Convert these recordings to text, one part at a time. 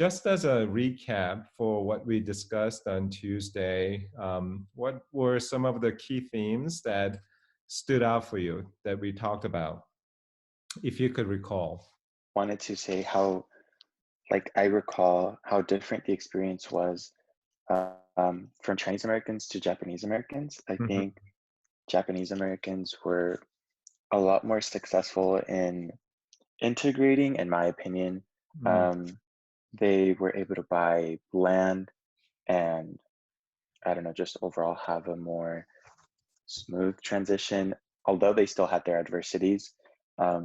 just as a recap for what we discussed on Tuesday, what were some of the key themes that stood out for you that we talked about, if you could recall? Wanted to say how, like, I recall how different the experience was from Chinese Americans to Japanese Americans. I Mhm, think Japanese Americans were a lot more successful in integrating, in my opinion. mm, Um, they were able to buy land and, I don't know, just overall have a more smooth transition, although they still had their adversities. Um,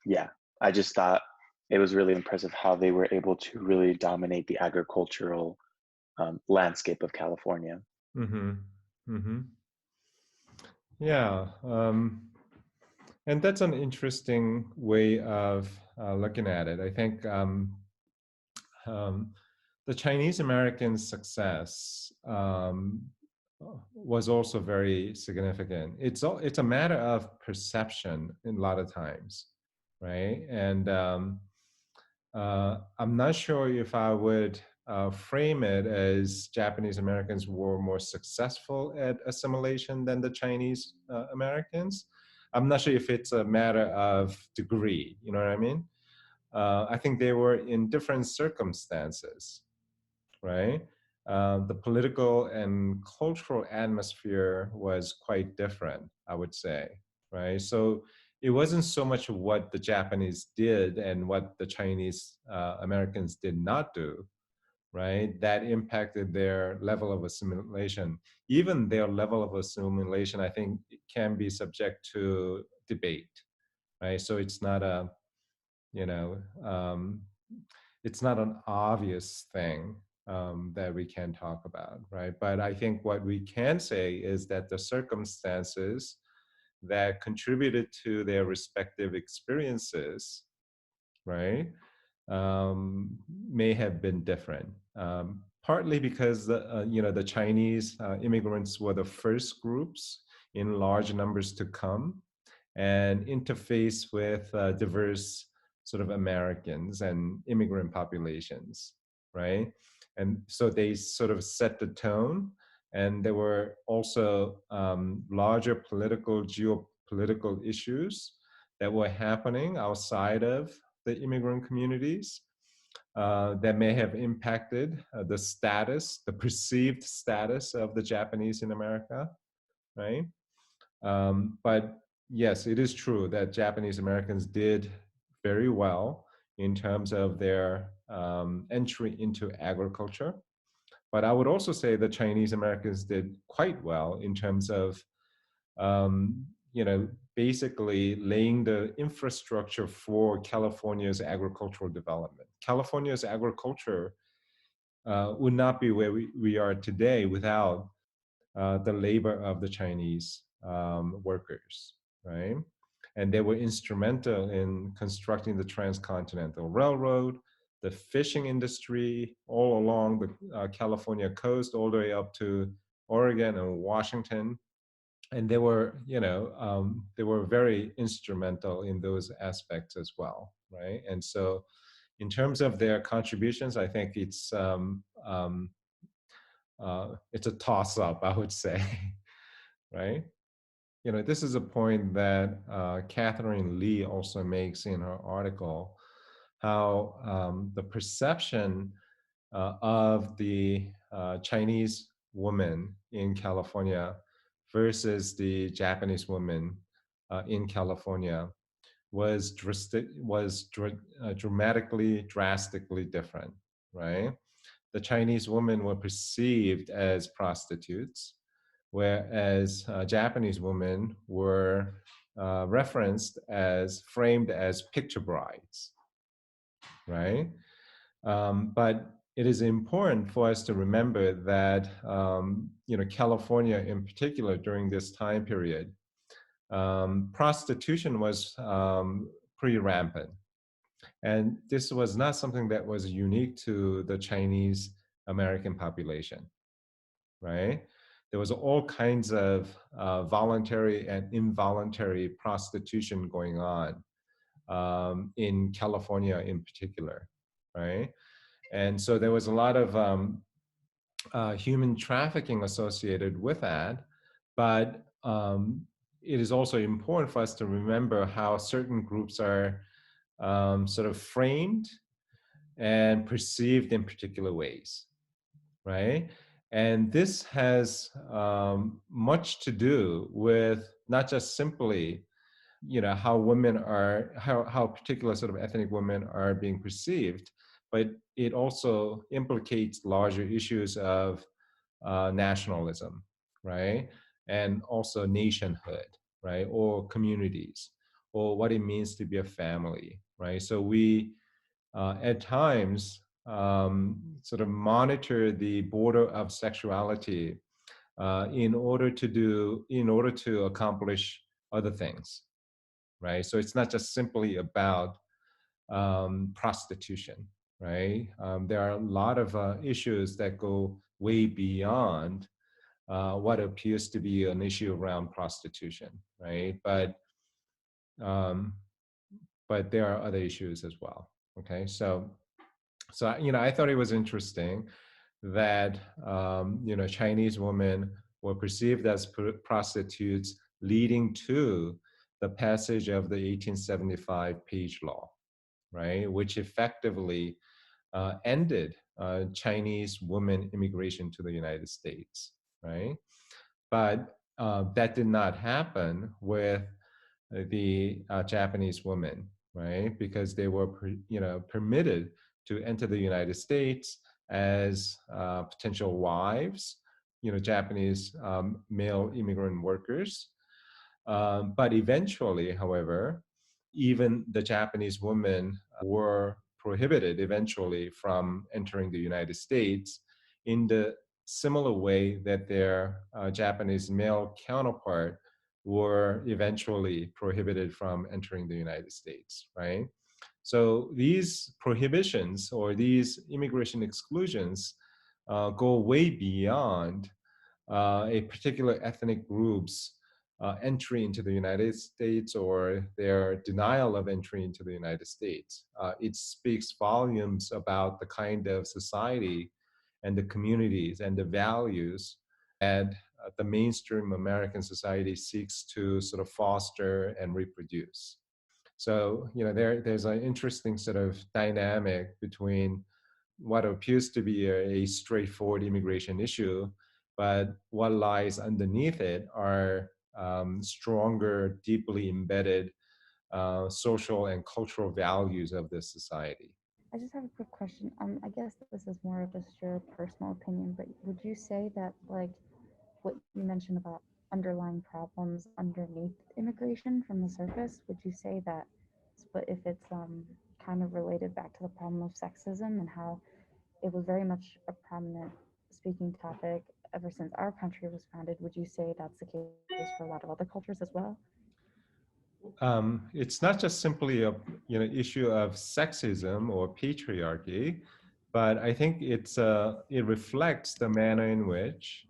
yeah, I just thought it was really impressive how they were able to really dominate the agricultural landscape of California. mhm, mhm. Yeah, and that's an interesting way of looking at it. I think um, the Chinese American success was also very significant. It's a matter of perception in a lot of times, right? And I'm not sure if I would frame it as Japanese Americans were more successful at assimilation than the Chinese Americans. I'm not sure if it's a matter of degree. You know what I mean? I think they were in different circumstances, right? The political and cultural atmosphere was quite different, I would say, right? So it wasn't so much what the Japanese did and what the Chinese Americans did not do, right? That impacted their level of assimilation. Even their level of assimilation, I think, can be subject to debate, right? So it's not a, you know, it's not an obvious thing that we can talk about, right? But I think what we can say is that the circumstances that contributed to their respective experiences, right, may have been different. Partly because the Chinese immigrants were the first groups in large numbers to come and interface with diverse sort of Americans and immigrant populations, right? And so they sort of set the tone. And there were also larger political, geopolitical issues that were happening outside of the immigrant communities that may have impacted the status, the perceived status of the Japanese in America, right? But yes, it is true that Japanese Americans did very well in terms of their entry into agriculture. But I would also say that Chinese Americans did quite well in terms of, um, basically laying the infrastructure for California's agricultural development. California's agriculture would not be where we are today without the labor of the Chinese workers, right? And they were instrumental in constructing the transcontinental railroad, the fishing industry all along the California coast, all the way up to Oregon and Washington. And they were very instrumental in those aspects as well, right? And so, in terms of their contributions, I think it's a toss up, I would say, right? This is a point that Catherine Lee also makes in her article, how the perception of the Chinese woman in California versus the Japanese woman in California dramatically, drastically different, right? The Chinese women were perceived as prostitutes, whereas Japanese women were framed as picture brides, right? But it is important for us to remember that California, in particular, during this time period, prostitution was pretty rampant. And this was not something that was unique to the Chinese American population, right? There was all kinds of voluntary and involuntary prostitution going on in California in particular, right? And so there was a lot of human trafficking associated with that. But it is also important for us to remember how certain groups are sort of framed and perceived in particular ways, right? And this has much to do with not just simply, how women are, how particular sort of ethnic women are being perceived, but it also implicates larger issues of nationalism, right? And also nationhood, right? Or communities, or what it means to be a family, right? So we, at times, sort of monitor the border of sexuality in order to accomplish other things, right? So it's not just simply about prostitution, right? There are a lot of issues that go way beyond what appears to be an issue around prostitution, right? Um, but there are other issues as well. Okay, so I thought it was interesting that Chinese women were perceived as prostitutes, leading to the passage of the 1875 Page Law, right, which effectively ended Chinese women immigration to the United States, right? But that did not happen with the Japanese women, right? Because they were, permitted to enter the United States as potential wives, Japanese male immigrant workers. But eventually, however, even the Japanese women were prohibited eventually from entering the United States in the similar way that their Japanese male counterpart were eventually prohibited from entering the United States, right? So these prohibitions or these immigration exclusions go way beyond a particular ethnic group's entry into the United States or their denial of entry into the United States. It speaks volumes about the kind of society and the communities and the values that the mainstream American society seeks to sort of foster and reproduce. So, there's an interesting sort of dynamic between what appears to be a straightforward immigration issue, but what lies underneath it are stronger, deeply embedded social and cultural values of this society. I just have a quick question. I guess this is more of just your personal opinion, but would you say that, like, what you mentioned about underlying problems underneath immigration from the surface, would you say that, but if it's kind of related back to the problem of sexism and how it was very much a prominent speaking topic ever since our country was founded, would you say that's the case for a lot of other cultures as well? It's not just simply a issue of sexism or patriarchy, but I think it reflects the manner in which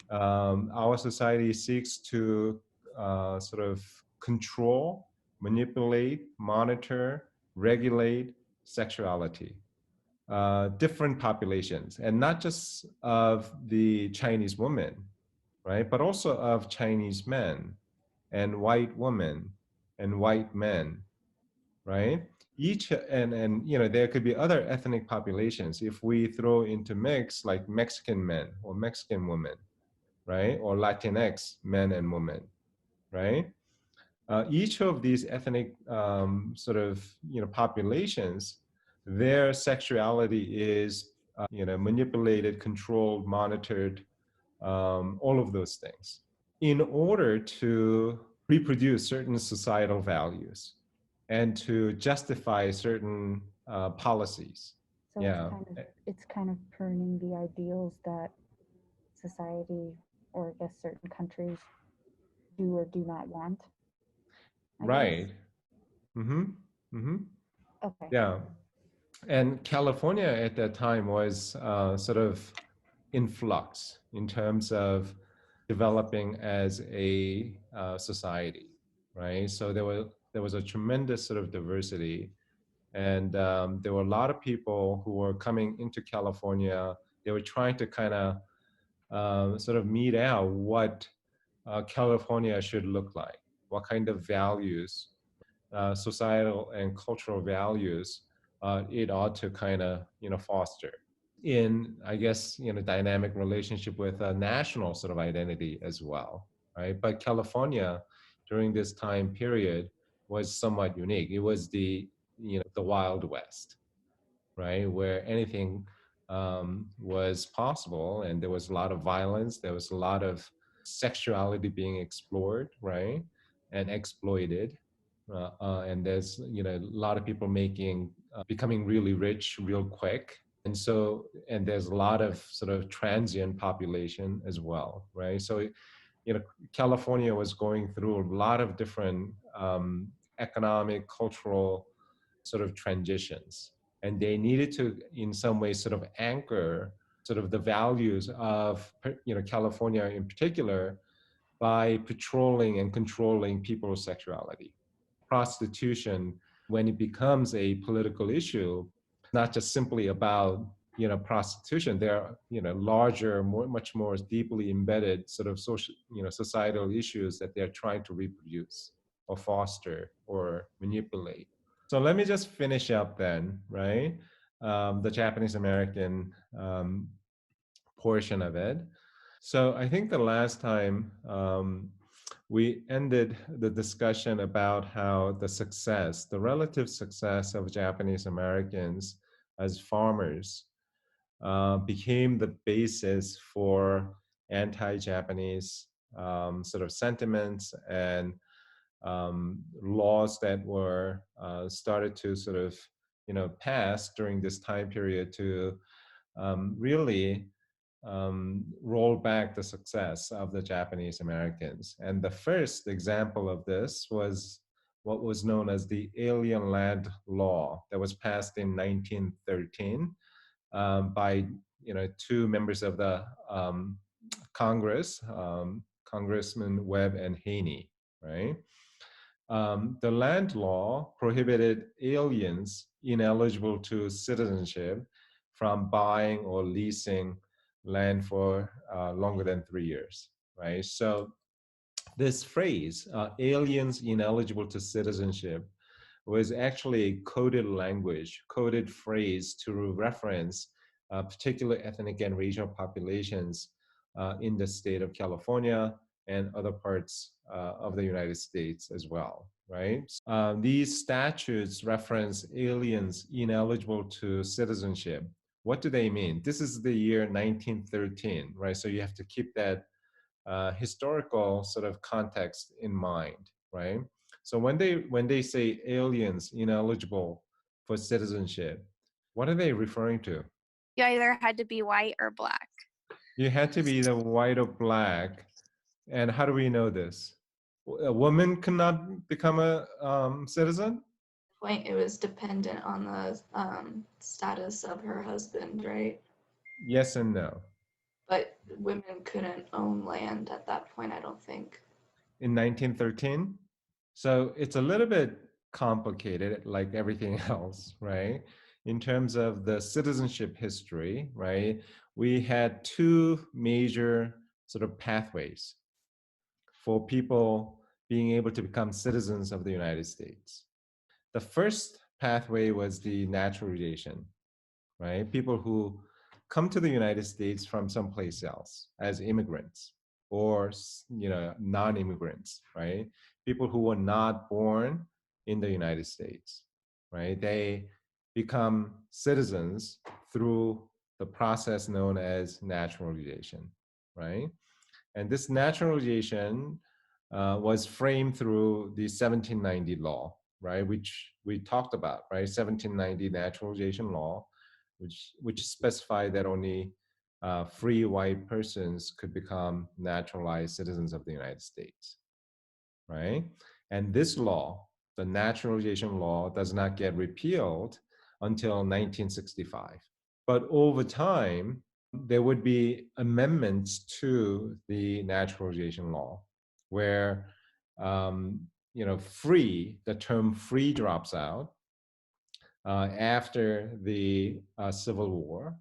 our society seeks to sort of control, manipulate, monitor, regulate sexuality. Different populations, and not just of the Chinese woman, right, but also of Chinese men and white women and white men, right? Each and there could be other ethnic populations if we throw into mix like Mexican men or Mexican women, right? Or Latinx men and women, right? Each of these ethnic sort of populations, their sexuality is manipulated, controlled, monitored, all of those things, in order to reproduce certain societal values and to justify certain policies. So Yeah. it's kind of pruning the ideals that society, or I guess certain countries, do or do not want, I guess. Right. Mm-hmm. Mm-hmm. Okay. Yeah. And California at that time was sort of in flux in terms of developing as a society, right? So there was a tremendous sort of diversity And there were a lot of people who were coming into California. They were trying to kind of sort of mete out what California should look like, what kind of values, societal and cultural values it ought to kind of, foster in, I guess, dynamic relationship with a national sort of identity as well, right? But California during this time period was somewhat unique. It was the Wild West, right? Where anything was possible, and there was a lot of violence, there was a lot of sexuality being explored, right? And exploited. And there's, a lot of people becoming really rich real quick. And there's a lot of sort of transient population as well, right? So, California was going through a lot of different economic, cultural sort of transitions. And they needed to, in some ways, sort of anchor sort of the values of, California in particular, by patrolling and controlling people's sexuality. Prostitution, when it becomes a political issue, not just simply about prostitution. There are larger, much more deeply embedded sort of social, societal issues that they're trying to reproduce or foster or manipulate. So let me just finish up then, right? The Japanese American portion of it. So I think the last time we ended the discussion about how the relative success of Japanese Americans as farmers became the basis for anti-Japanese sort of sentiments and laws that were started to sort of pass during this time period to really roll back the success of the Japanese Americans. And the first example of this was what was known as the Alien Land Law that was passed in 1913 by two members of the Congress, Congressman Webb and Haney, right? The land law prohibited aliens ineligible to citizenship from buying or leasing land for longer than 3 years, right? So this phrase, aliens ineligible to citizenship, was actually a coded language, coded phrase to reference particular ethnic and racial populations in the state of California and other parts of the United States as well, right? These statutes reference aliens ineligible to citizenship. What do they mean? This is the year 1913, right? So you have to keep that historical sort of context in mind, right? So when they say aliens ineligible for citizenship, what are they referring to? You either had to be white or black. You had to be either white or black. And how do we know this? A woman cannot become a citizen? Point, it was dependent on the status of her husband, right? Yes and no. But women couldn't own land at that point, I don't think. In 1913? So it's a little bit complicated, like everything else, right? In terms of the citizenship history, right? We had two major sort of pathways for people being able to become citizens of the United States. The first pathway was the naturalization, right? People who come to the United States from someplace else as immigrants or non-immigrants, right? People who were not born in the United States, right? They become citizens through the process known as naturalization, right? And this naturalization was framed through the 1790 law, right? Which we talked about, right? 1790 naturalization law, which specified that only free white persons could become naturalized citizens of the United States, right? And this law, the naturalization law, does not get repealed until 1965. But over time, there would be amendments to the naturalization law where free, the term free drops out, after the Civil War,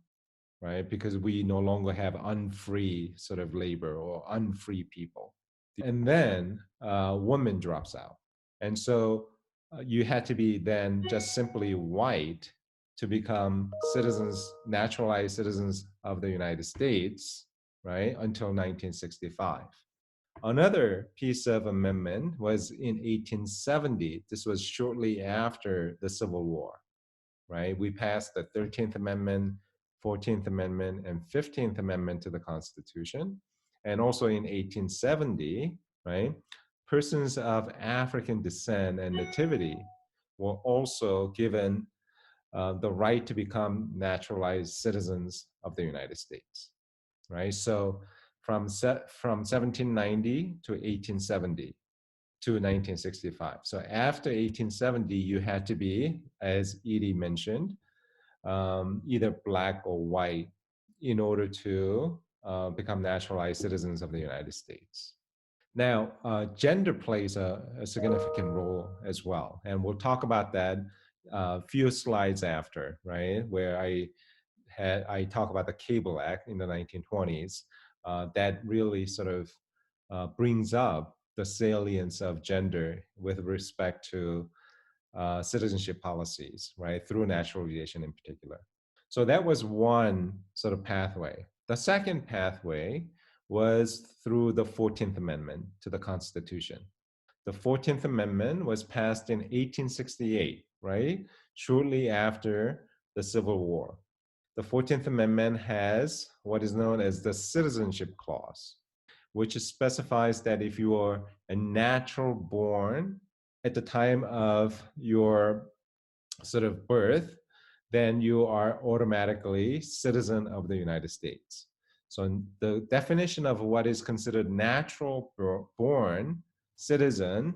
right? Because we no longer have unfree sort of labor or unfree people. And then woman drops out. And so you had to be then just simply white to become citizens, naturalized citizens of the United States, right? Until 1965. Another piece of amendment was in 1870. This was shortly after the Civil War, right? We passed the 13th Amendment, 14th Amendment, and 15th Amendment to the Constitution. And also in 1870, right, persons of African descent and nativity were also given the right to become naturalized citizens of the United States, right? So from 1790 to 1870 to 1965. So after 1870, you had to be, as Edie mentioned, either black or white in order to become naturalized citizens of the United States. Now, gender plays a significant role as well. And we'll talk about that a few slides after, right? Where I talk about the Cable Act in the 1920s that really sort of brings up the salience of gender with respect to citizenship policies, right, through naturalization in particular. So that was one sort of pathway. The second pathway was through the 14th Amendment to the Constitution. The 14th Amendment was passed in 1868, right, shortly after the Civil War. The 14th Amendment has what is known as the Citizenship Clause, which specifies that if you are a natural born at the time of your sort of birth, then you are automatically citizen of the United States. So the definition of what is considered natural born citizen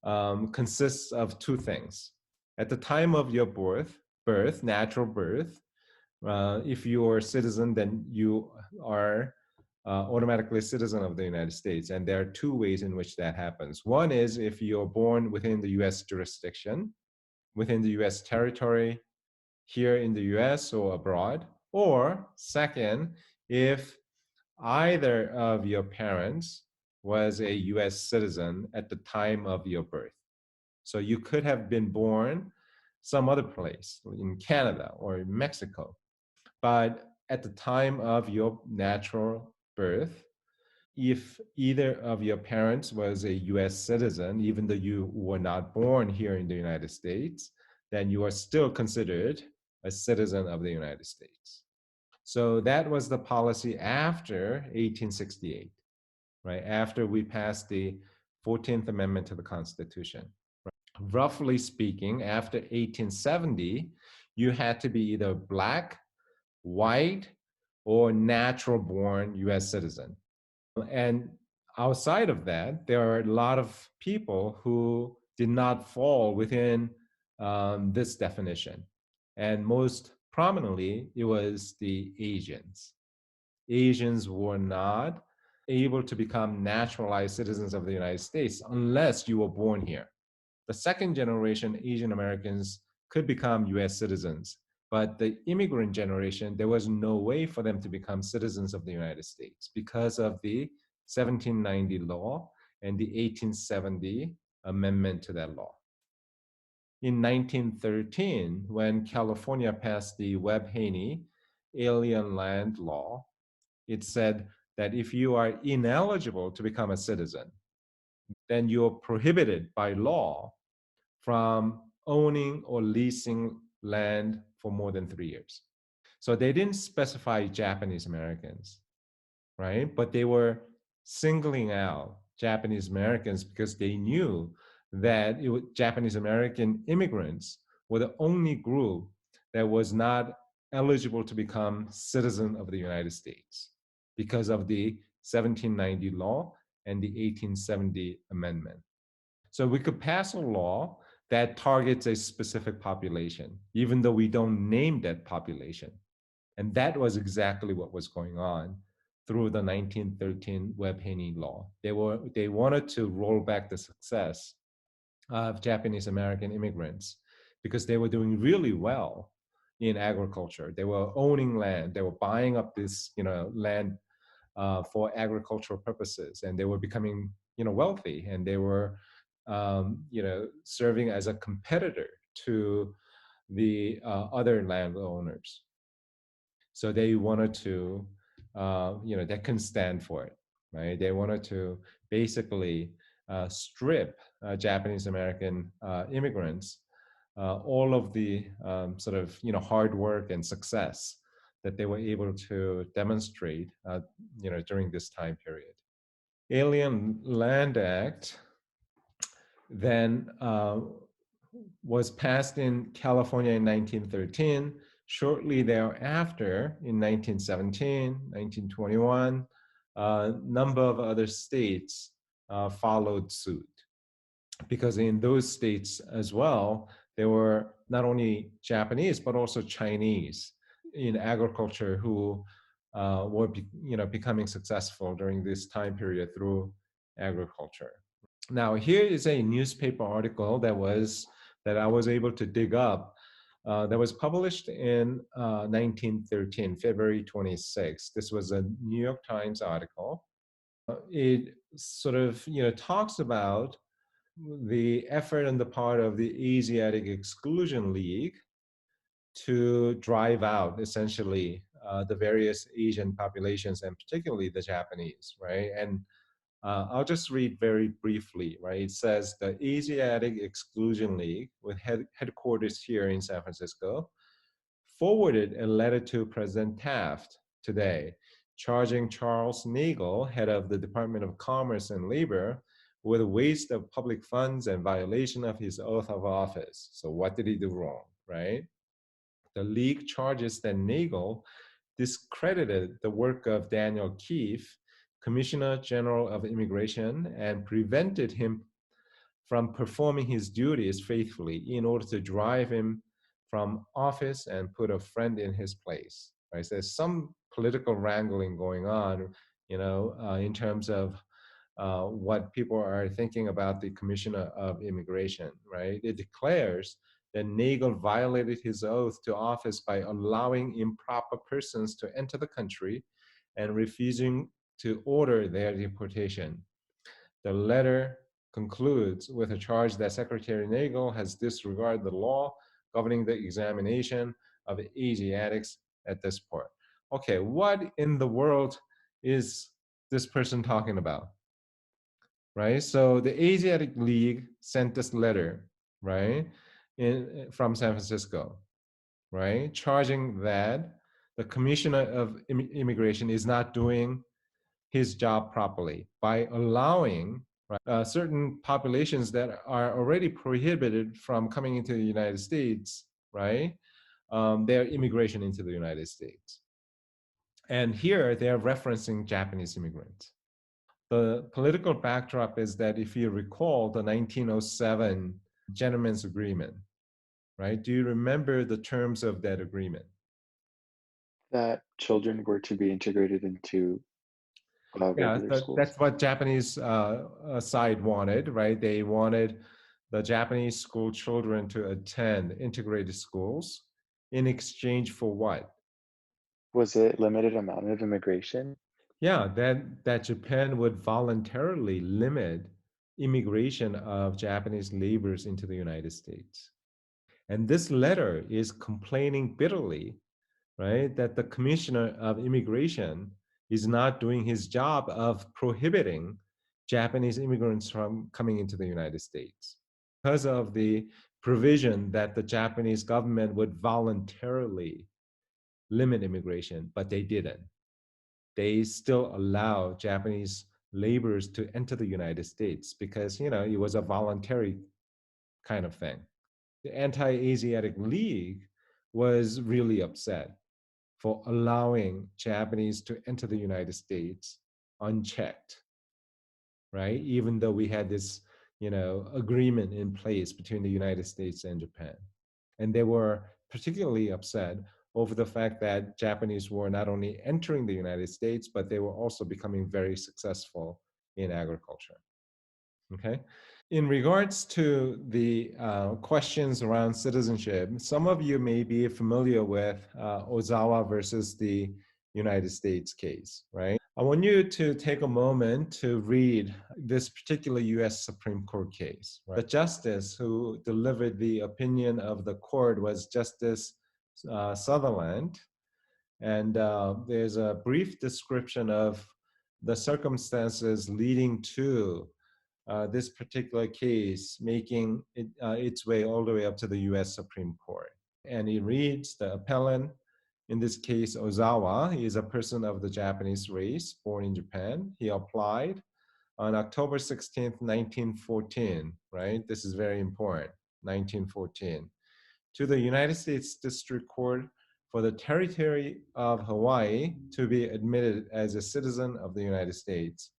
consists of two things. At the time of your birth, natural birth, if you are a citizen, then you are automatically a citizen of the United States. And there are two ways in which that happens. One is if you're born within the US jurisdiction, within the US territory, here in the US or abroad. Or second, if either of your parents was a US citizen at the time of your birth. So you could have been born some other place in Canada or in Mexico. But at the time of your natural birth, if either of your parents was a US citizen, even though you were not born here in the United States, then you are still considered a citizen of the United States. So that was the policy after 1868, right? After we passed the 14th Amendment to the Constitution. Roughly speaking, after 1870, you had to be either black, white, or natural born US citizen. And outside of that, there are a lot of people who did not fall within this definition. And most prominently, it was the Asians. Asians were not able to become naturalized citizens of the United States unless you were born here. The second generation Asian Americans could become US citizens, but the immigrant generation, there was no way for them to become citizens of the United States because of the 1790 law and the 1870 amendment to that law. In 1913, when California passed the Webb-Haney Alien Land Law, it said that if you are ineligible to become a citizen, then you're prohibited by law from owning or leasing land for more than 3 years. So they didn't specify Japanese Americans, right? But they were singling out Japanese Americans because they knew that Japanese American immigrants were the only group that was not eligible to become citizen of the United States because of the 1790 law and the 1870 amendment. So we could pass a law that targets a specific population, even though we don't name that population. And that was exactly what was going on through the 1913 Webb-Haney law. They wanted to roll back the success of Japanese American immigrants because they were doing really well in agriculture. They were owning land. They were buying up this, land for agricultural purposes, and they were becoming, wealthy, and they were, serving as a competitor to the other landowners. So they wanted to, they couldn't stand for it, right? They wanted to basically strip Japanese American immigrants all of the sort of, hard work and success that they were able to demonstrate, during this time period. Alien Land Act then was passed in California in 1913. Shortly thereafter, in 1917, 1921, a number of other states followed suit, because in those states as well, there were not only Japanese but also Chinese in agriculture who were becoming successful during this time period through agriculture. Now, here is a newspaper article that I was able to dig up, that was published in 1913, February 26. This was a New York Times article. It sort of, talks about the effort on the part of the Asiatic Exclusion League to drive out essentially the various Asian populations, and particularly the Japanese, right? And I'll just read very briefly, right? It says the Asiatic Exclusion League, with headquarters here in San Francisco, forwarded a letter to President Taft today, charging Charles Nagel, head of the Department of Commerce and Labor, with waste of public funds and violation of his oath of office. So what did he do wrong, right? The league charges that Nagel discredited the work of Daniel Keefe, Commissioner General of Immigration, and prevented him from performing his duties faithfully in order to drive him from office and put a friend in his place. Right? So there's some political wrangling going on, in terms of what people are thinking about the Commissioner of Immigration, right? It declares that Nagel violated his oath to office by allowing improper persons to enter the country and refusing to order their deportation. The letter concludes with a charge that Secretary Nagel has disregarded the law governing the examination of Asiatics at this point. Okay, what in the world is this person talking about? Right? So the Asiatic League sent this letter, right, from San Francisco, right, charging that the Commissioner of Immigration is not doing his job properly by allowing, right, certain populations that are already prohibited from coming into the United States, right, their immigration into the United States. And here they're referencing Japanese immigrants. The political backdrop is that, if you recall, the 1907 Gentleman's Agreement, right? Do you remember the terms of that agreement? That children were to be integrated into regular schools. That's what Japanese side wanted, right? They wanted the Japanese school children to attend integrated schools in exchange for what? Was it limited amount of immigration? Yeah, that Japan would voluntarily limit immigration of Japanese laborers into the United States. And this letter is complaining bitterly, right, that the Commissioner of Immigration is not doing his job of prohibiting Japanese immigrants from coming into the United States because of the provision that the Japanese government would voluntarily limit immigration, but they didn't. They still allow Japanese laborers to enter the United States because, it was a voluntary kind of thing. The Anti-Asiatic League was really upset for allowing Japanese to enter the United States unchecked, right? Even though we had this, agreement in place between the United States and Japan. And they were particularly upset over the fact that Japanese were not only entering the United States, but they were also becoming very successful in agriculture. Okay. In regards to the questions around citizenship, some of you may be familiar with Ozawa versus the United States case, right? I want you to take a moment to read this particular US Supreme Court case. Right? The justice who delivered the opinion of the court was Justice Sutherland. And there's a brief description of the circumstances leading to this particular case making its way all the way up to the US Supreme Court. And it reads, the appellant, in this case Ozawa, he is a person of the Japanese race, born in Japan. He applied on October 16th, 1914, right? This is very important, 1914, to the United States District Court for the territory of Hawaii to be admitted as a citizen of the United States.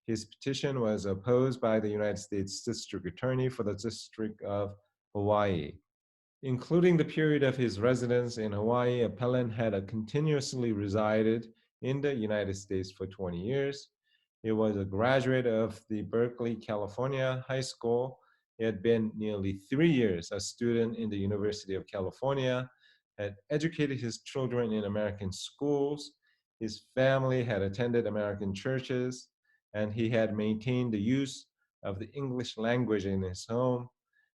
His petition was opposed by the United States District Attorney for the District of Hawaii. Including the period of his residence in Hawaii, appellant had continuously resided in the United States for 20 years. He was a graduate of the Berkeley, California High School. He had been nearly 3 years a student in the University of California, had educated his children in American schools. His family had attended American churches, and he had maintained the use of the English language in his home,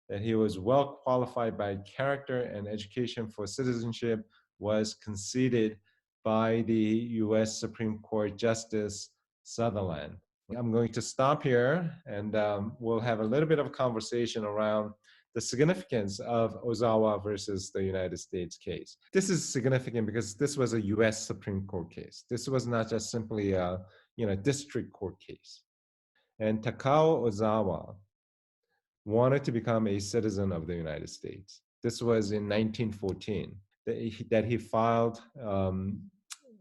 that he was well qualified by character and education for citizenship was conceded by the US Supreme Court Justice Sutherland. I'm going to stop here, and we'll have a little bit of a conversation around the significance of Ozawa versus the United States case. This is significant because this was a US Supreme Court case. This was not just simply a district court case. And Takao Ozawa wanted to become a citizen of the United States. This was in 1914 that he filed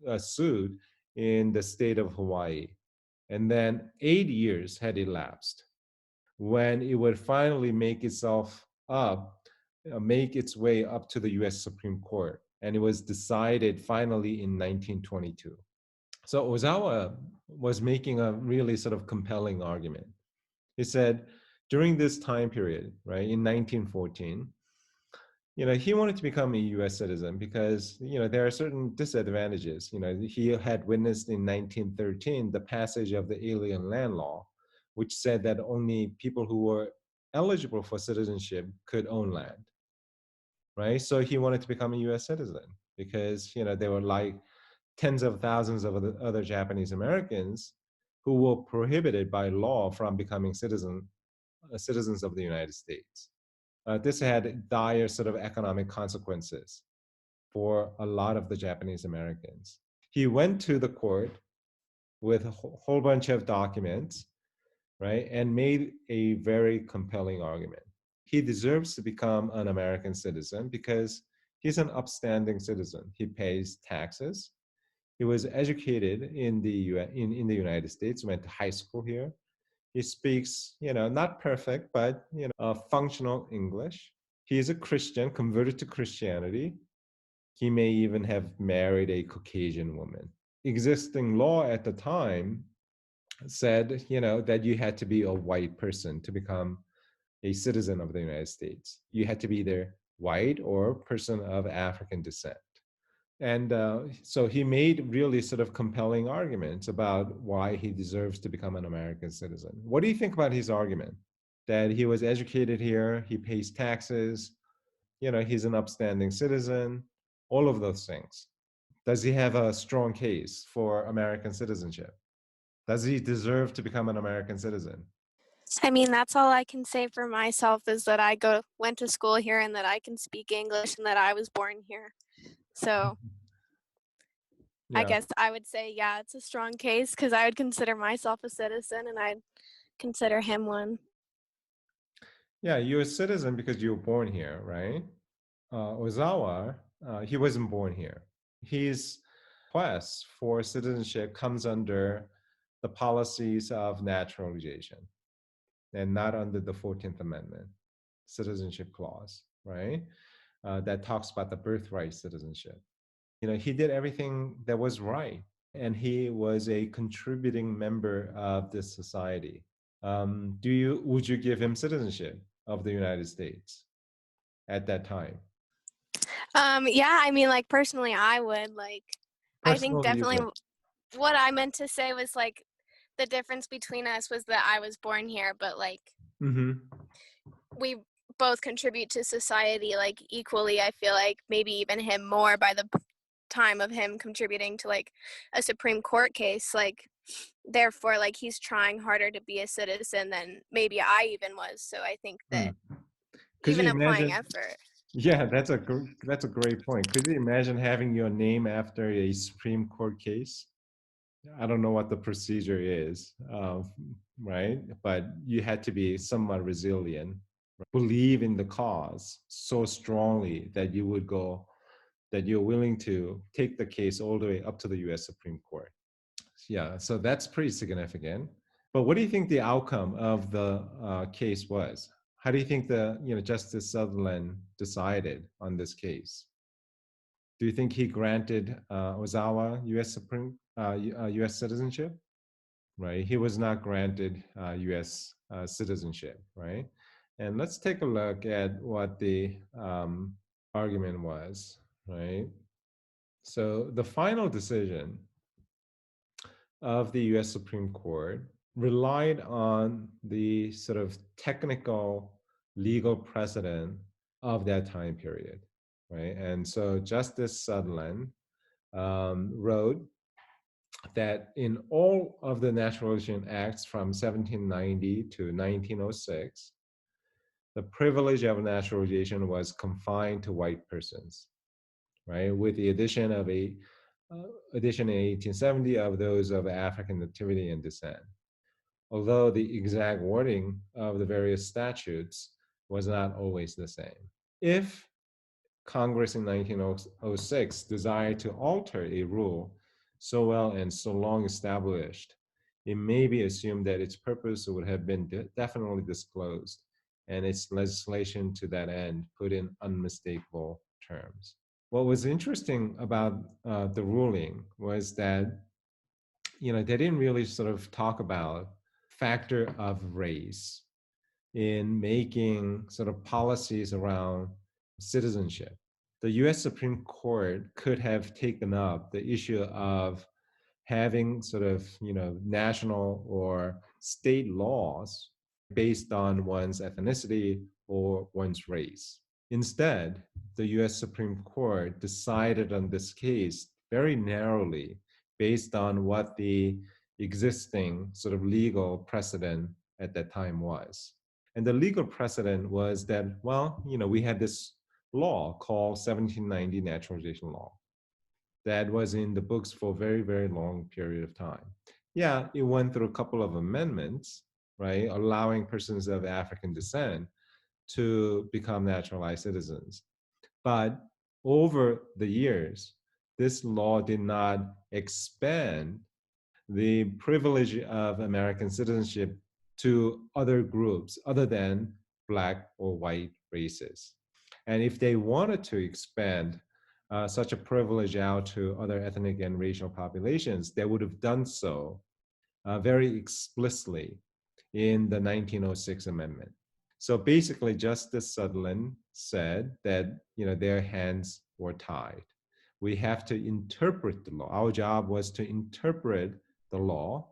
a suit in the state of Hawaii. And then 8 years had elapsed when it would finally make its way up to the US Supreme Court. And it was decided finally in 1922. So Ozawa was making a really sort of compelling argument. He said, during this time period, right, in 1914, he wanted to become a US citizen because, there are certain disadvantages. He had witnessed in 1913 the passage of the Alien Land Law, which said that only people who were eligible for citizenship could own land, right? So he wanted to become a US citizen because, there were like tens of thousands of other Japanese Americans who were prohibited by law from becoming citizens of the United States. This had dire sort of economic consequences for a lot of the Japanese Americans. He went to the court with a whole bunch of documents, right, and made a very compelling argument. He deserves to become an American citizen because he's an upstanding citizen. He pays taxes. He was educated in the United States, went to high school here. He speaks, not perfect, but, functional English. He is a Christian, converted to Christianity. He may even have married a Caucasian woman. Existing law at the time said, that you had to be a white person to become a citizen of the United States. You had to be either white or person of African descent. And so he made really sort of compelling arguments about why he deserves to become an American citizen. What do you think about his argument? That he was educated here, he pays taxes, he's an upstanding citizen, all of those things. Does he have a strong case for American citizenship? Does he deserve to become an American citizen? I mean, that's all I can say for myself is that I went to school here and that I can speak English and that I was born here. So I guess I would say, yeah, it's a strong case because I would consider myself a citizen and I'd consider him one. Yeah, you're a citizen because you were born here, right? Ozawa, he wasn't born here. His quest for citizenship comes under the policies of naturalization and not under the 14th Amendment citizenship clause, right? That talks about the birthright citizenship. He did everything that was right, and he was a contributing member of this society. would you give him citizenship of the United States at that time? Yeah, I mean, like personally, I would like. I think Personally, you definitely would. what I meant to say was like the difference between us was that I was born here, but like Mm-hmm. we both contribute to society like equally. I feel like maybe even him more by the time of him contributing to like a Supreme Court case. Like therefore, like he's trying harder to be a citizen than maybe I even was. So I think that Could even you applying imagine? effort. Yeah, that's a great point. Could you imagine having your name after a Supreme Court case? I don't know what the procedure is, right? But you had to be somewhat resilient, believe in the cause so strongly that that you're willing to take the case all the way up to the US Supreme Court. Yeah, so that's pretty significant. But what do you think the outcome of the case was? How do you think Justice Sutherland decided on this case? Do you think he granted Ozawa U.S. citizenship? Right, he was not granted U.S. Citizenship, right? And let's take a look at what the argument was, right? So the final decision of the US Supreme Court relied on the sort of technical legal precedent of that time period, right? And so Justice Sutherland wrote that in all of the Naturalization Acts from 1790 to 1906, the privilege of naturalization was confined to white persons, right? With the addition of addition in 1870 of those of African nativity and descent. Although the exact wording of the various statutes was not always the same. If Congress in 1906 desired to alter a rule so well and so long established, it may be assumed that its purpose would have been definitely disclosed and its legislation to that end put in unmistakable terms. What was interesting about the ruling was that they didn't really sort of talk about factor of race in making sort of policies around citizenship. The US Supreme Court could have taken up the issue of having sort of, national or state laws based on one's ethnicity or one's race. Instead, the US Supreme Court decided on this case very narrowly based on what the existing sort of legal precedent at that time was. And the legal precedent was that, well, we had this law called 1790 Naturalization Law that was in the books for a very, very long period of time. Yeah, it went through a couple of amendments, right, allowing persons of African descent to become naturalized citizens. But over the years, this law did not expand the privilege of American citizenship to other groups other than Black or white races. And if they wanted to expand such a privilege out to other ethnic and racial populations, they would have done so very explicitly in the 1906 amendment. So basically, Justice Sutherland said that their hands were tied. We have to interpret the law. Our job was to interpret the law,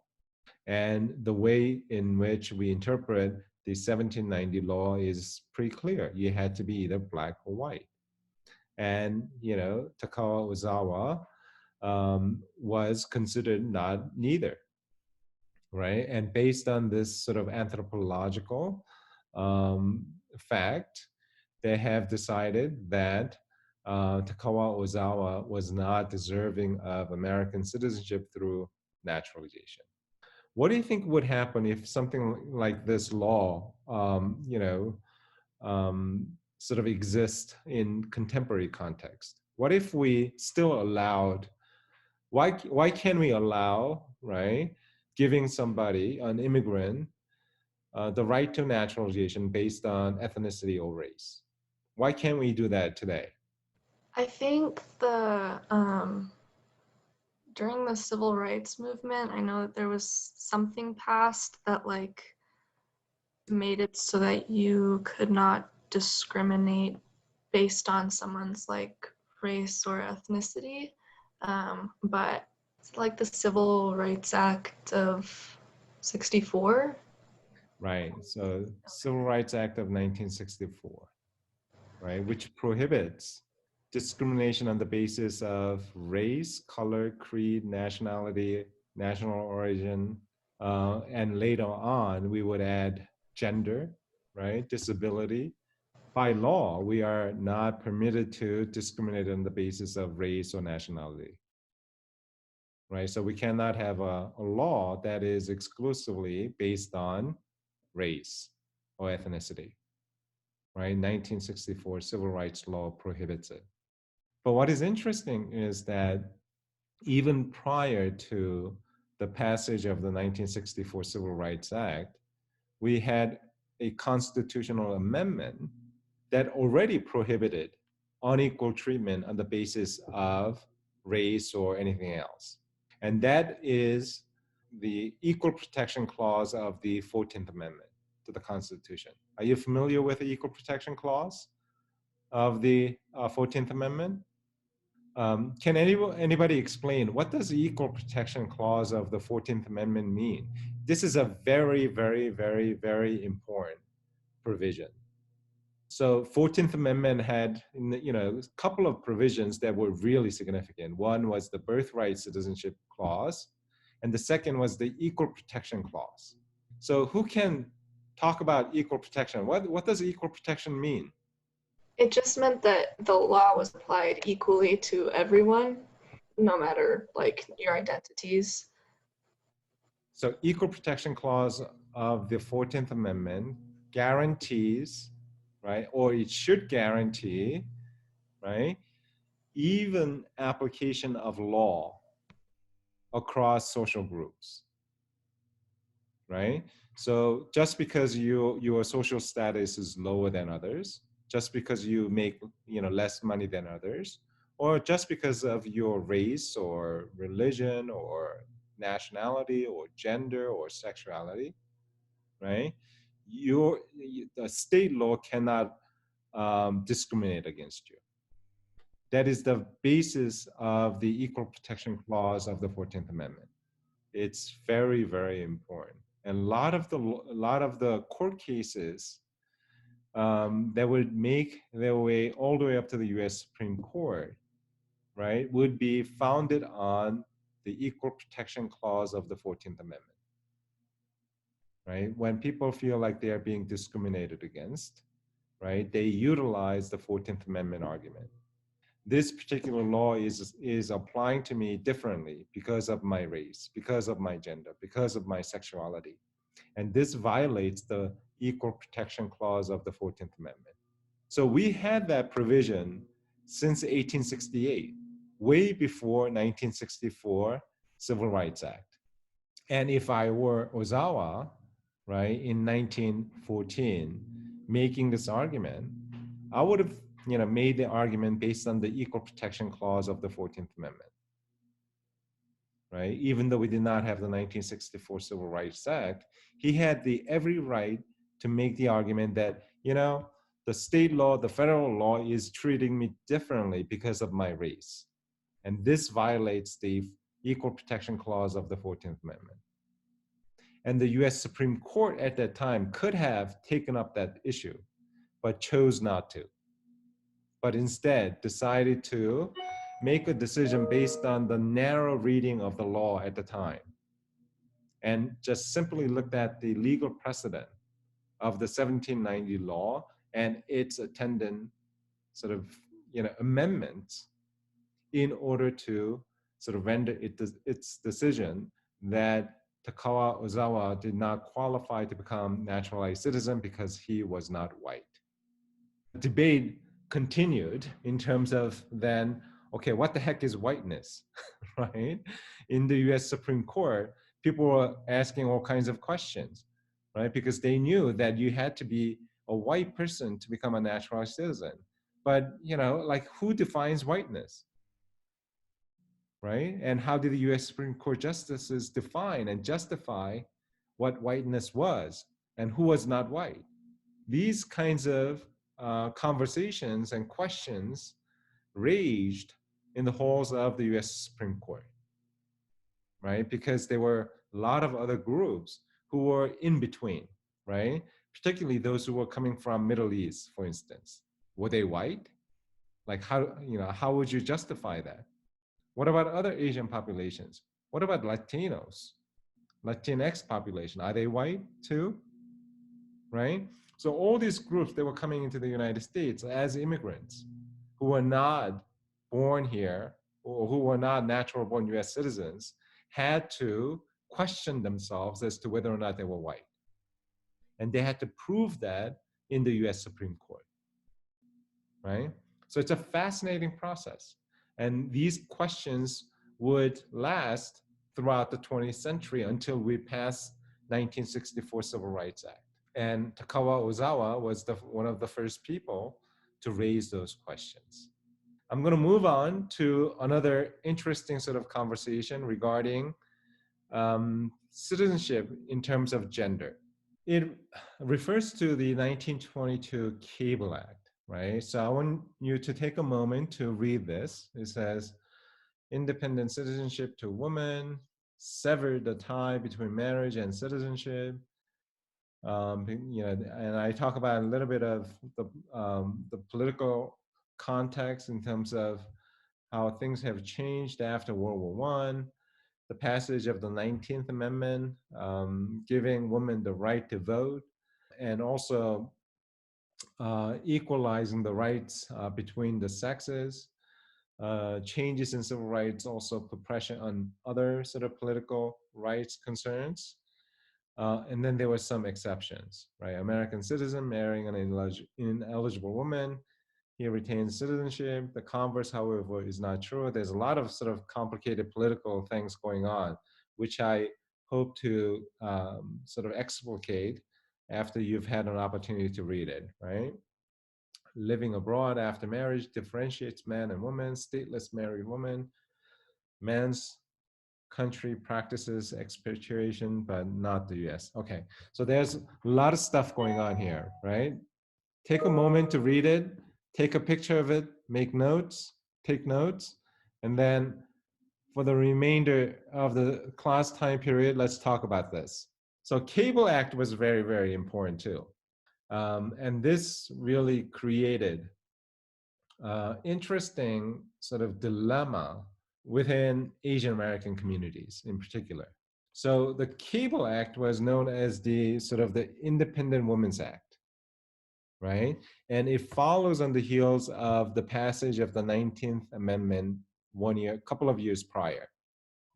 and the way in which we interpret the 1790 law is pretty clear. You had to be either Black or white. And Takao Ozawa was considered not neither, right? And based on this sort of anthropological fact, they have decided that Takawa Ozawa was not deserving of American citizenship through naturalization. What do you think would happen if something like this law, sort of exist in contemporary context? What if we still allowed? Why can we allow, right, giving somebody, an immigrant, the right to naturalization based on ethnicity or race? Why can't we do that today? I think during the civil rights movement, I know that there was something passed that like made it so that you could not discriminate based on someone's like race or ethnicity. But it's like the Civil Rights Act of 64. Right. So Civil Rights Act of 1964, right, which prohibits discrimination on the basis of race, color, creed, nationality, national origin, and later on we would add gender, right, disability. By law, we are not permitted to discriminate on the basis of race or nationality, right? So we cannot have a law that is exclusively based on race or ethnicity, right? 1964 civil rights law prohibits it. But what is interesting is that even prior to the passage of the 1964 Civil Rights Act, we had a constitutional amendment that already prohibited unequal treatment on the basis of race or anything else. And that is the Equal Protection Clause of the 14th Amendment to the Constitution. Are you familiar with the Equal Protection Clause of the 14th Amendment? Can anybody explain what does the Equal Protection Clause of the 14th Amendment mean? This is a very, very, very, very important provision. So 14th Amendment had, a couple of provisions that were really significant. One was the Birthright Citizenship Clause, and the second was the Equal Protection Clause. So who can talk about equal protection? What does equal protection mean? It just meant that the law was applied equally to everyone, no matter like your identities. So Equal Protection Clause of the 14th Amendment guarantees, right, or it should guarantee, right, even application of law across social groups, right? So just because your social status is lower than others, just because you make less money than others, or just because of your race or religion or nationality or gender or sexuality, right? The state law cannot discriminate against you. That is the basis of the Equal Protection Clause of the 14th Amendment. It's very, very important. And a lot of the court cases that would make their way all the way up to the U.S. Supreme Court, right, would be founded on the Equal Protection Clause of the 14th Amendment. Right? When people feel like they are being discriminated against, right, they utilize the 14th Amendment argument. This particular law is applying to me differently because of my race, because of my gender, because of my sexuality. And this violates the Equal Protection Clause of the 14th Amendment. So we had that provision since 1868, way before 1964 Civil Rights Act. And if I were Ozawa, right, in 1914, making this argument, I would have made the argument based on the Equal Protection Clause of the 14th Amendment, right? Even though we did not have the 1964 Civil Rights Act, he had every right to make the argument that, the state law, the federal law is treating me differently because of my race. And this violates the Equal Protection Clause of the 14th Amendment. And the US Supreme Court at that time could have taken up that issue, but chose not to. But instead decided to make a decision based on the narrow reading of the law at the time, and just simply looked at the legal precedent of the 1790 law and its attendant sort of amendments in order to sort of render its decision that Takawa Ozawa did not qualify to become naturalized citizen because he was not white. Debate continued in terms of then, okay, what the heck is whiteness, right? In the US Supreme Court, people were asking all kinds of questions, right? Because they knew that you had to be a white person to become a naturalized citizen. But, like, who defines whiteness, right? And how did the US Supreme Court justices define and justify what whiteness was? and who was not white. These kinds of conversations and questions raged in the halls of the US Supreme Court, right? Because there were a lot of other groups who were in between, right? Particularly those who were coming from Middle East, for instance. Were they white? Like how would you justify that? What about other Asian populations? What about Latinos? Latinx population, are they white too? Right? So all these groups that were coming into the United States as immigrants who were not born here or who were not natural born US citizens had to question themselves as to whether or not they were white. And they had to prove that in the US Supreme Court, right? So it's a fascinating process. And these questions would last throughout the 20th century until we pass 1964 Civil Rights Act. And Takawa Ozawa was one of the first people to raise those questions. I'm going to move on to another interesting sort of conversation regarding citizenship in terms of gender. It refers to the 1922 Cable Act, right? So I want you to take a moment to read this. It says, independent citizenship to women, severed the tie between marriage and citizenship. And I talk about a little bit of the political context in terms of how things have changed after World War I, the passage of the 19th Amendment, giving women the right to vote, and also equalizing the rights between the sexes, changes in civil rights, also put pressure on other sort of political rights concerns. And then there were some exceptions, right? American citizen marrying an ineligible woman, he retains citizenship. The converse, however, is not true. There's a lot of sort of complicated political things going on, which I hope to sort of explicate after you've had an opportunity to read it, right? Living abroad after marriage differentiates man and woman, stateless married woman, man's country practices expatriation, but not the US. Okay, so there's a lot of stuff going on here, right? Take a moment to read it, take a picture of it, make notes, take notes, and then for the remainder of the class time period, let's talk about this. So Cable Act was very, very important too. And this really created interesting sort of dilemma within Asian American communities in particular. So the Cable Act was known as the sort of the Independent Women's Act, right? And it follows on the heels of the passage of the 19th Amendment a couple of years prior.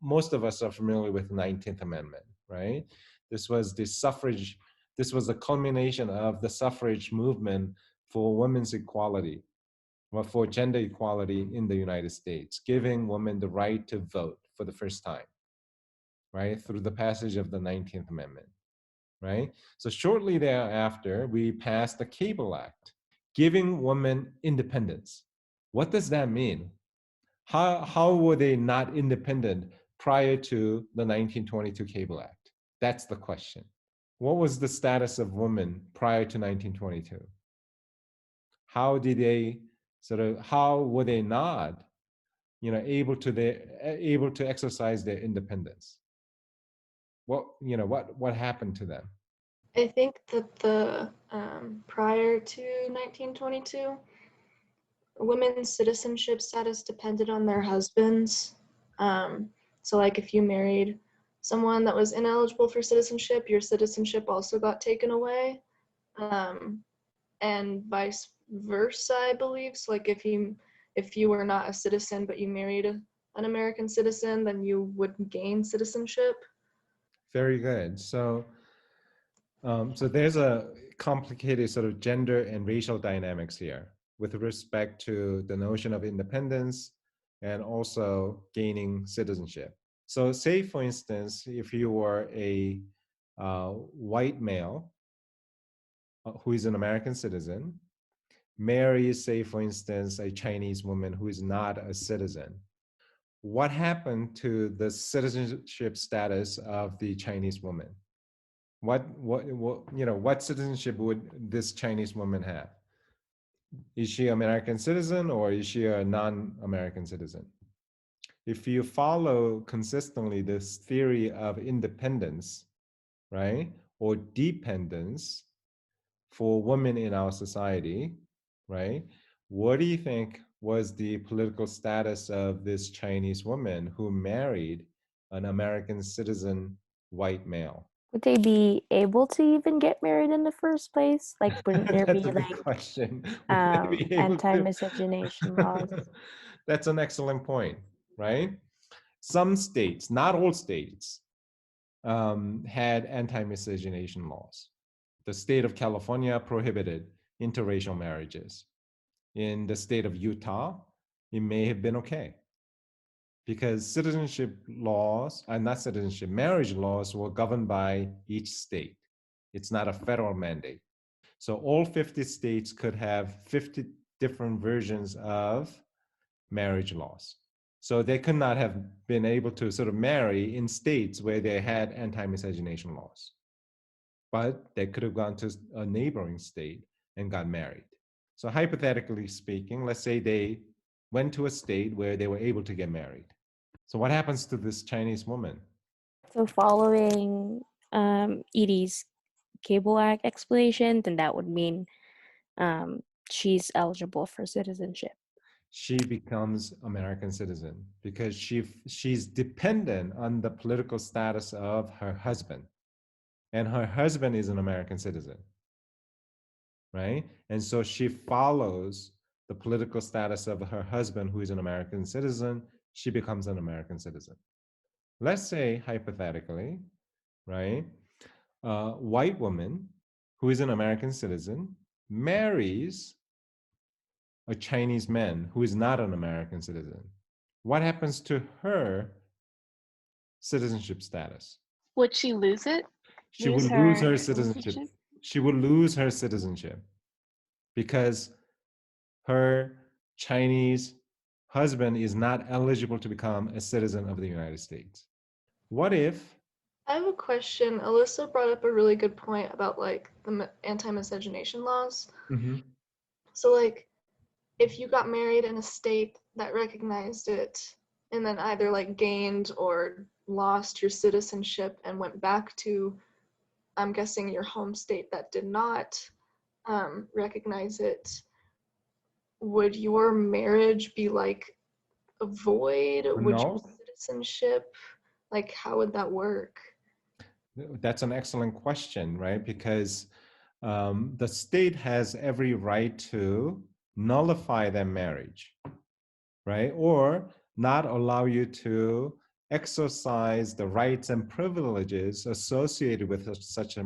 Most of us are familiar with the 19th Amendment, right? This was the culmination of the suffrage movement for women's equality, well, for gender equality in the United States, giving women the right to vote for the first time, right? Through the passage of the 19th Amendment, right? So shortly thereafter, we passed the Cable Act, giving women independence. What does that mean? How were they not independent prior to the 1922 Cable Act? That's the question. What was the status of women prior to 1922? How were they not, able to exercise their independence? What happened to them? I think that the prior to 1922, women's citizenship status depended on their husbands. So like if you married someone that was ineligible for citizenship, your citizenship also got taken away. And vice versa, I believe. So like if you were not a citizen but you married an American citizen, then you would gain citizenship. Very good. So there's a complicated sort of gender and racial dynamics here with respect to the notion of independence and also gaining citizenship. So say, for instance, if you were a white male who is an American citizen, marries, say, for instance, a Chinese woman who is not a citizen, what happened to the citizenship status of the Chinese woman? what citizenship would this Chinese woman have? Is she American citizen or is she a non-American citizen? If you follow consistently this theory of independence, right, or dependence for women in our society, right, what do you think was the political status of this Chinese woman who married an American citizen white male? Would they be able to even get married in the first place? Like, wouldn't there be That's a good like question. Would they be able to? anti-miscegenation laws? That's an excellent point, right? Some states, not all states, had anti-miscegenation laws. The state of California prohibited interracial marriages. In the state of Utah, it may have been okay because citizenship laws, not citizenship, marriage laws were governed by each state. It's not a federal mandate. So all 50 states could have 50 different versions of marriage laws. So they could not have been able to sort of marry in states where they had anti-miscegenation laws. But they could have gone to a neighboring state and got married. So hypothetically speaking, let's say they went to a state where they were able to get married. So what happens to this Chinese woman? So following Edie's Cable Act explanation, then that would mean she's eligible for citizenship. She becomes American citizen because she's dependent on the political status of her husband. And her husband is an American citizen, right? And so she follows the political status of her husband, who is an American citizen. She becomes an American citizen. Let's say, hypothetically, right, a white woman who is an American citizen marries a Chinese man who is not an American citizen. What happens to her citizenship status? Would she lose it? She would lose her citizenship. She would lose her citizenship because her Chinese husband is not eligible to become a citizen of the United States. What if? I have a question. Alyssa brought up a really good point about like the anti-miscegenation laws. Mm-hmm. So like, if you got married in a state that recognized it and then either like gained or lost your citizenship and went back to, I'm guessing, your home state that did not recognize it, would your marriage be like a void? Would your citizenship, like, how would that work? That's an excellent question, right? Because the state has every right to nullify their marriage, right? Or not allow you to exercise the rights and privileges associated with such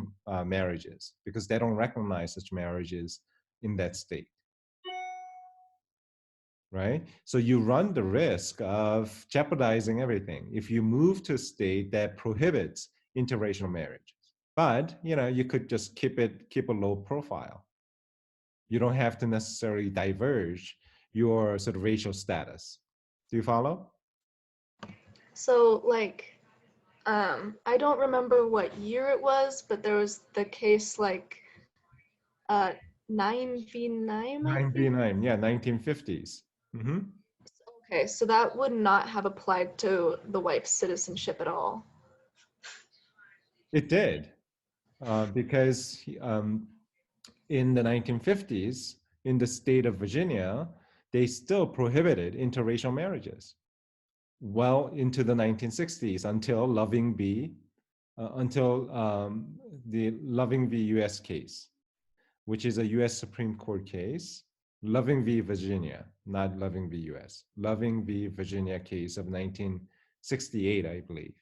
marriages because they don't recognize such marriages in that state, right? So you run the risk of jeopardizing everything if you move to a state that prohibits interracial marriages. But you could just keep a low profile. You don't have to necessarily diverge your sort of racial status. Do you follow? So like, I don't remember what year it was, but there was the case like 9v9. 9v9, yeah, 1950s. Mm-hmm. Okay, so that would not have applied to the wife's citizenship at all. It did, because in the 1950s, in the state of Virginia, they still prohibited interracial marriages. Well into the 1960s, until the Loving v. U.S. case, which is a U.S. Supreme Court case, Loving v. Virginia, not Loving v. U.S., Loving v. Virginia case of 1968, I believe,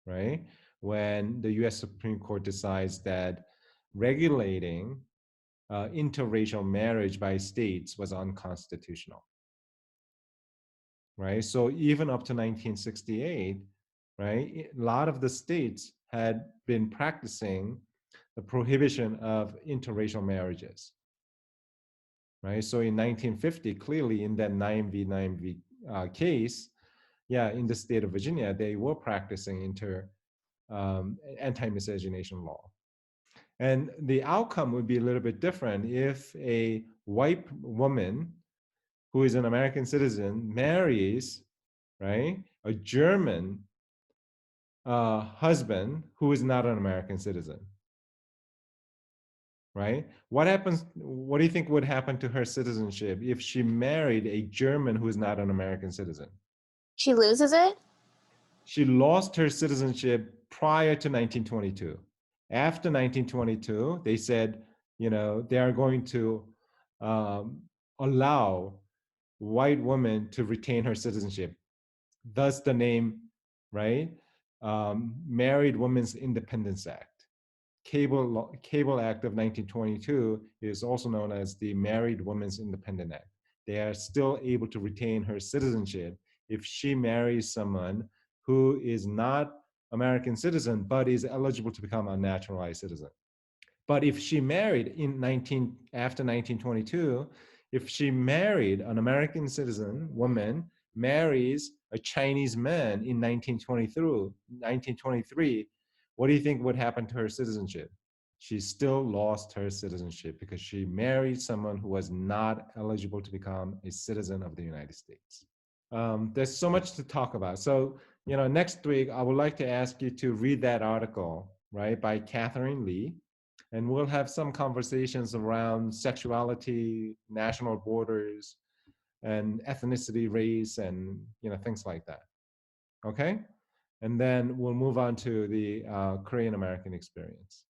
right? When the U.S. Supreme Court decides that regulating interracial marriage by states was unconstitutional, right? So even up to 1968, right, a lot of the states had been practicing the prohibition of interracial marriages, right? So in 1950, clearly in that 9v9v case, yeah, in the state of Virginia, they were practicing anti-miscegenation law. And the outcome would be a little bit different if a white woman who is an American citizen marries, right, a German husband who is not an American citizen, right? What happens? What do you think would happen to her citizenship if she married a German who is not an American citizen? She loses it? She lost her citizenship prior to 1922. After 1922, they said, you know, they are going to allow white women to retain her citizenship. Thus, the name, right? Married Women's Independence Act. Cable Act of 1922 is also known as the Married Women's Independent Act. They are still able to retain her citizenship if she marries someone who is not American citizen but is eligible to become a naturalized citizen. But if she married after 1922, if she married an American citizen woman, marries a Chinese man in 1923, what do you think would happen to her citizenship? She still lost her citizenship because she married someone who was not eligible to become a citizen of the United States. There's so much to talk about. So, you know, next week, I would like to ask you to read that article, right, by Catherine Lee. And we'll have some conversations around sexuality, national borders, and ethnicity, race, and, you know, things like that. Okay? And then we'll move on to the Korean American experience.